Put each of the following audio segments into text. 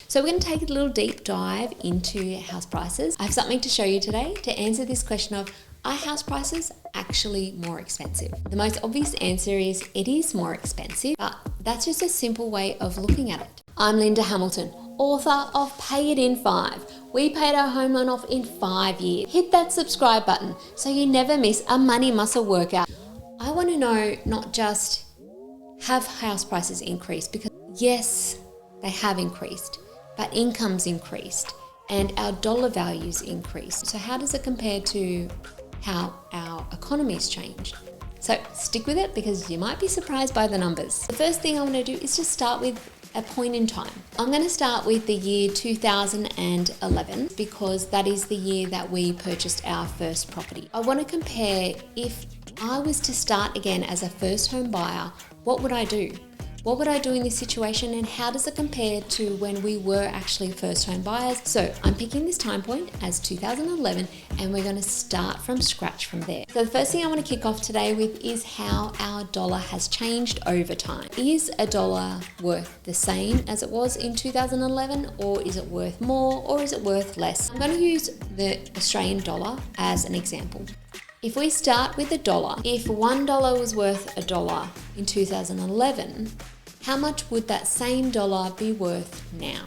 So we're going to take a little deep dive into house prices. I have something to show you today to answer this question of, are house prices actually more expensive? The most obvious answer is it is more expensive, but that's just a simple way of looking at it. I'm Linda Hamilton, author of Pay It in 5. We paid our home loan off in 5 years. Hit that subscribe button so you never miss a money muscle workout. I want to know not just have house prices increased, because yes, they have increased, but income's increased and our dollar value's increased. So how does it compare to how our economy's changed? So stick with it because you might be surprised by the numbers. The first thing I want to do is just start with a point in time. I'm going to start with the year 2011 because that is the year that we purchased our first property. I want to compare, if I was to start again as a first home buyer, what would I do? What would I do in this situation, and how does it compare to when we were actually first home buyers? So I'm picking this time point as 2011 and we're going to start from scratch from there. So the first thing I want to kick off today with is how our dollar has changed over time. Is a dollar worth the same as it was in 2011, or is it worth more, or is it worth less? I'm going to use the Australian dollar as an example. If we start with $1, if $1 was worth $1 in 2011, how much would that same dollar be worth now?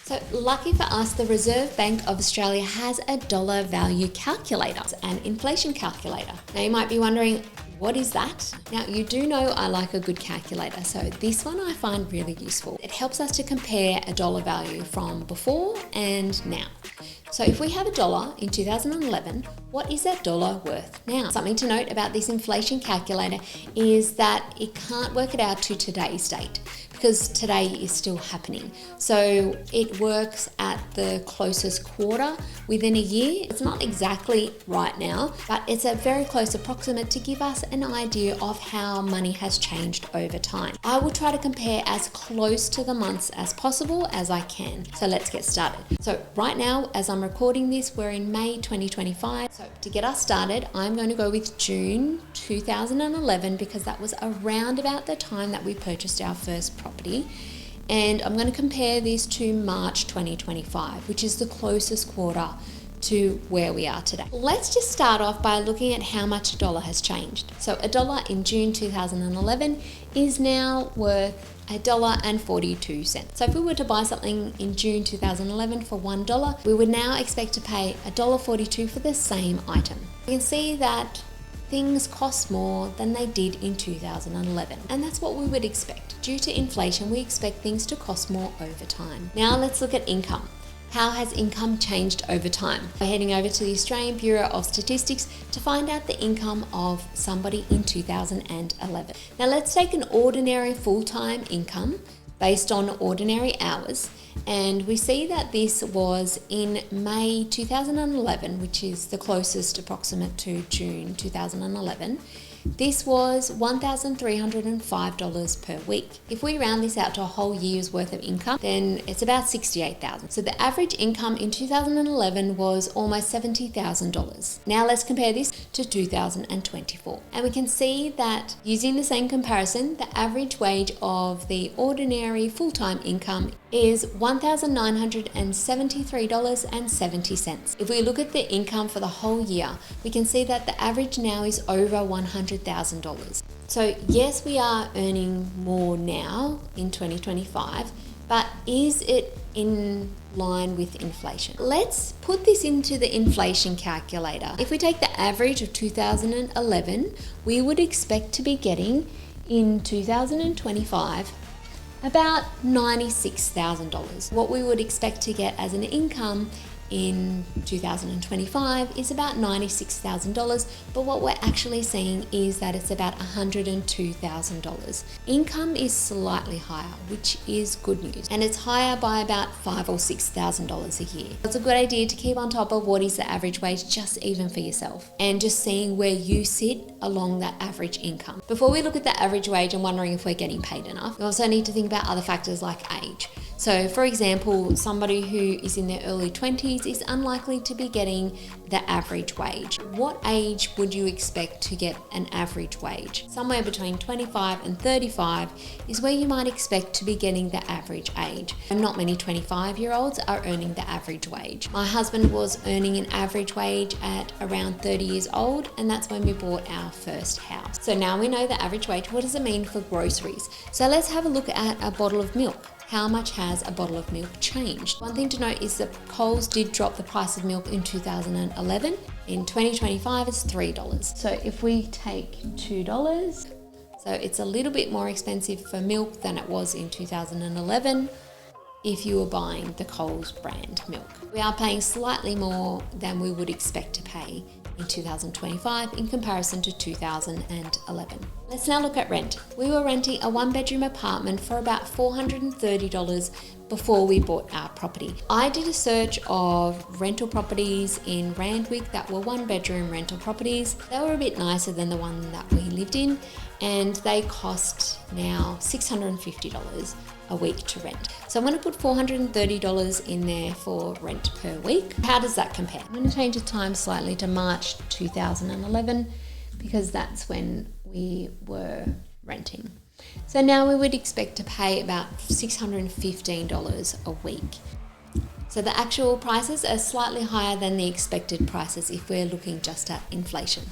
So lucky for us, the Reserve Bank of Australia has a dollar value calculator, an inflation calculator. Now you might be wondering, what is that? Now you do know I like a good calculator, so this one I find really useful. It helps us to compare a dollar value from before and now. So if we have $1 in 2011, what is that dollar worth now? Something to note about this inflation calculator is that it can't work it out to today's date, because today is still happening. So it works at the closest quarter within a year. It's not exactly right now, but it's a very close approximate to give us an idea of how money has changed over time. I will try to compare as close to the months as possible as I can. So let's get started. So right now, as I'm recording this, we're in May 2025. So to get us started, I'm going to go with June 2011 because that was around about the time that we purchased our first property. And I'm going to compare this to March 2025, which is the closest quarter to where we are today. Let's just start off by looking at how much a dollar has changed. So $1 in June 2011 is now worth $1.42. So if we were to buy something in June 2011 for $1, we would now expect to pay $1.42 for the same item. You can see that things cost more than they did in 2011, and that's what we would expect. Due to inflation, we expect things to cost more over time. Now let's look at income. How has income changed over time? We're heading over to the Australian Bureau of Statistics to find out the income of somebody in 2011. Now let's take an ordinary full-time income based on ordinary hours, and we see that this was in May 2011, which is the closest approximate to June 2011. This was $1,305 per week. If we round this out to a whole year's worth of income, then it's about $68,000. So the average income in 2011 was almost $70,000. Now let's compare this to 2024. And we can see that using the same comparison, the average wage of the ordinary full-time income is $1,973.70. If we look at the income for the whole year, we can see that the average now is over $100,000. So yes, we are earning more now in 2025, but is it in line with inflation? Let's put this into the inflation calculator. If we take the average of 2011, we would expect to be getting in 2025 about $96,000. What we would expect to get as an income in 2025 is about $96,000, but what we're actually seeing is that it's about $102,000. Income is slightly higher, which is good news, and it's higher by about $5,000 or $6,000 a year. It's a good idea to keep on top of what is the average wage, just even for yourself, and just seeing where you sit along that average income. Before we look at the average wage and wondering if we're getting paid enough, we also need to think about other factors like age. So for example, somebody who is in their early 20s is unlikely to be getting the average wage. What age would you expect to get an average wage? Somewhere between 25 and 35 is where you might expect to be getting the average age. And not many 25-year-olds are earning the average wage. My husband was earning an average wage at around 30 years old, and that's when we bought our first house. So now we know the average wage. What does it mean for groceries? So let's have a look at a bottle of milk. How much has a bottle of milk changed? One thing to note is that Coles did drop the price of milk in 2011. In 2025, it's $3. So if we take $2, so it's a little bit more expensive for milk than it was in 2011 if you were buying the Coles brand milk. We are paying slightly more than we would expect to pay in 2025 in comparison to 2011. Let's now look at rent. We were renting a one-bedroom apartment for about $430 before we bought our property. I did a search of rental properties in Randwick that were one-bedroom rental properties. They were a bit nicer than the one that we lived in, and they cost now $650 a week to rent. So I'm going to put $430 in there for rent per week. How does that compare? I'm going to change the time slightly to March 2011 because that's when we were renting. So now we would expect to pay about $615 a week. So the actual prices are slightly higher than the expected prices if we're looking just at inflation.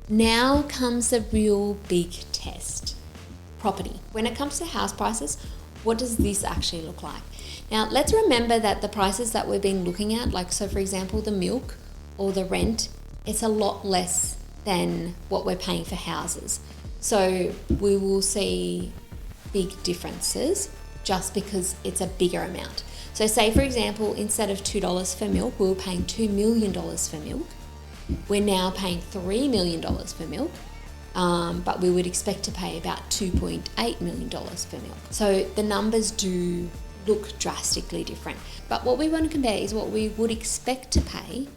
Now comes the real big test. Property. When it comes to house prices, what does this actually look like? Now, let's remember that the prices that we've been looking at, like so for example, the milk or the rent, it's a lot less than what we're paying for houses. So we will see big differences just because it's a bigger amount. So say for example, instead of $2 for milk, we were paying $2 million for milk. We're now paying $3 million for milk. But we would expect to pay about $2.8 million for milk. So the numbers do look drastically different. But what we want to compare is what we would expect to pay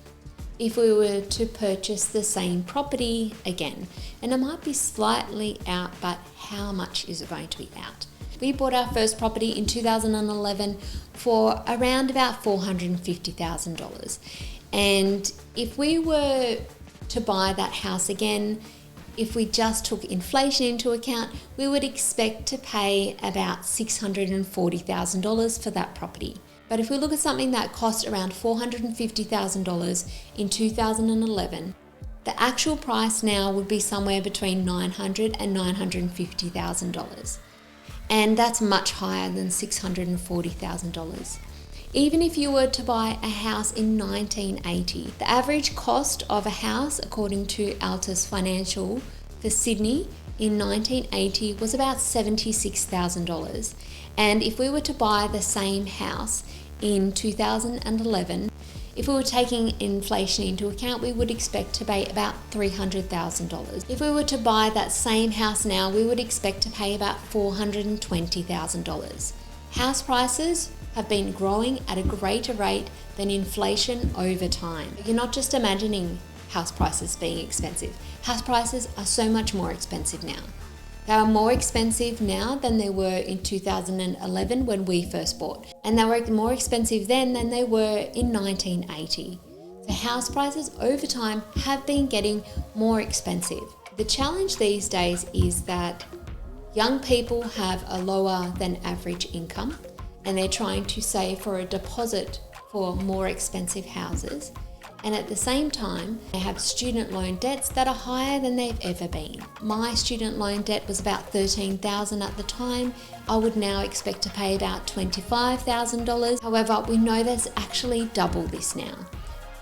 if we were to purchase the same property again. And it might be slightly out, but how much is it going to be out? We bought our first property in 2011 for around about $450,000. And if we were to buy that house again, if we just took inflation into account, we would expect to pay about $640,000 for that property. But if we look at something that cost around $450,000 in 2011, the actual price now would be somewhere between $900,000 and $950,000. And that's much higher than $640,000. Even if you were to buy a house in 1980, the average cost of a house, according to Altus Financial for Sydney in 1980, was about $76,000. And if we were to buy the same house in 2011, if we were taking inflation into account, we would expect to pay about $300,000. If we were to buy that same house now, we would expect to pay about $420,000. House prices have been growing at a greater rate than inflation over time. You're not just imagining house prices being expensive. House prices are so much more expensive now. They are more expensive now than they were in 2011 when we first bought. And they were more expensive then than they were in 1980. So house prices over time have been getting more expensive. The challenge these days is that young people have a lower than average income, and they're trying to save for a deposit for more expensive houses. And at the same time, they have student loan debts that are higher than they've ever been. My student loan debt was about $13,000 at the time. I would now expect to pay about $25,000. However, we know there's actually double this now.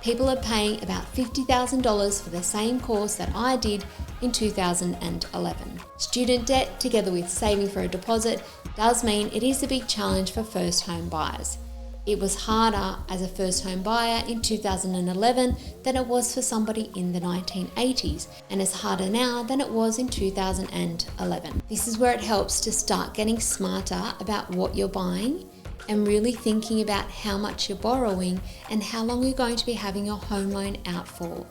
People are paying about $50,000 for the same course that I did in 2011. Student debt, together with saving for a deposit, does mean it is a big challenge for first home buyers. It was harder as a first home buyer in 2011 than it was for somebody in the 1980s, and it's harder now than it was in 2011. This is where it helps to start getting smarter about what you're buying and really thinking about how much you're borrowing and how long you're going to be having your home loan out for.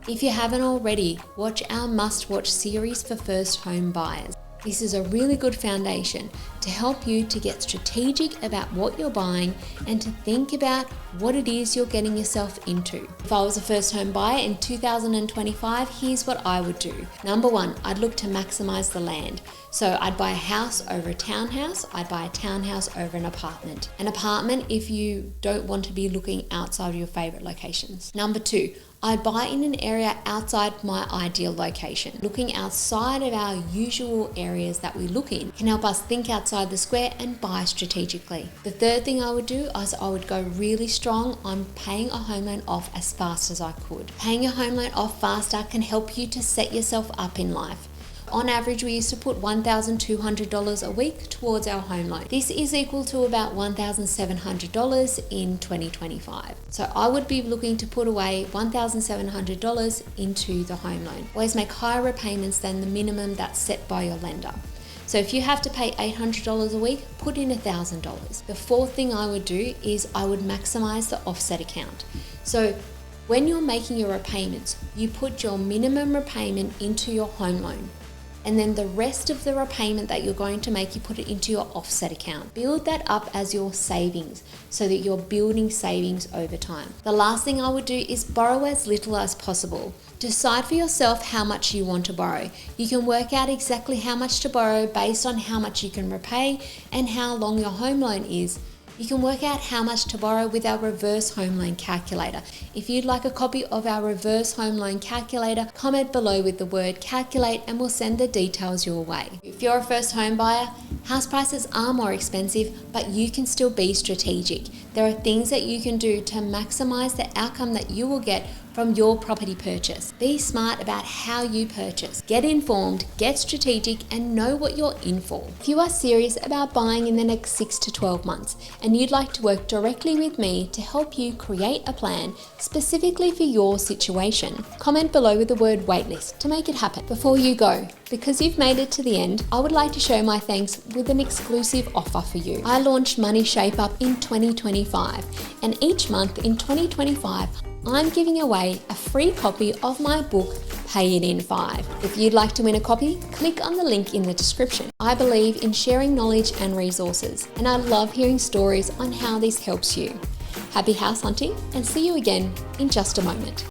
If you haven't already, watch our must-watch series for first home buyers. This is a really good foundation to help you to get strategic about what you're buying and to think about what it is you're getting yourself into. If I was a first home buyer in 2025, here's what I would do. Number one, I'd look to maximize the land. So I'd buy a house over a townhouse. I'd buy a townhouse over an apartment. An apartment if you don't want to be looking outside of your favorite locations. Number two, I'd buy in an area outside my ideal location. Looking outside of our usual areas that we look in can help us think outside the square and buy strategically. The third thing I would do is I would go really strong on paying a home loan off as fast as I could. Paying a home loan off faster can help you to set yourself up in life. On average, we used to put $1,200 a week towards our home loan. This is equal to about $1,700 in 2025. So I would be looking to put away $1,700 into the home loan. Always make higher repayments than the minimum that's set by your lender. So if you have to pay $800 a week, put in $1,000. The fourth thing I would do is I would maximize the offset account. So when you're making your repayments, you put your minimum repayment into your home loan. And then the rest of the repayment that you're going to make, you put it into your offset account. Build that up as your savings so that you're building savings over time. The last thing I would do is borrow as little as possible. Decide for yourself how much you want to borrow. You can work out exactly how much to borrow based on how much you can repay and how long your home loan is. You can work out how much to borrow with our reverse home loan calculator. If you'd like a copy of our reverse home loan calculator, comment below with the word calculate and we'll send the details your way. If you're a first home buyer, house prices are more expensive, but you can still be strategic. There are things that you can do to maximize the outcome that you will get from your property purchase. Be smart about how you purchase. Get informed, get strategic, and know what you're in for. If you are serious about buying in the next 6 to 12 months and you'd like to work directly with me to help you create a plan specifically for your situation, comment below with the word waitlist to make it happen. Before you go, because you've made it to the end, I would like to show my thanks with an exclusive offer for you. I launched Money Shape Up in 2025, and each month in 2025, I'm giving away a free copy of my book, Pay It In 5. If you'd like to win a copy, click on the link in the description. I believe in sharing knowledge and resources, and I love hearing stories on how this helps you. Happy house hunting, and see you again in just a moment.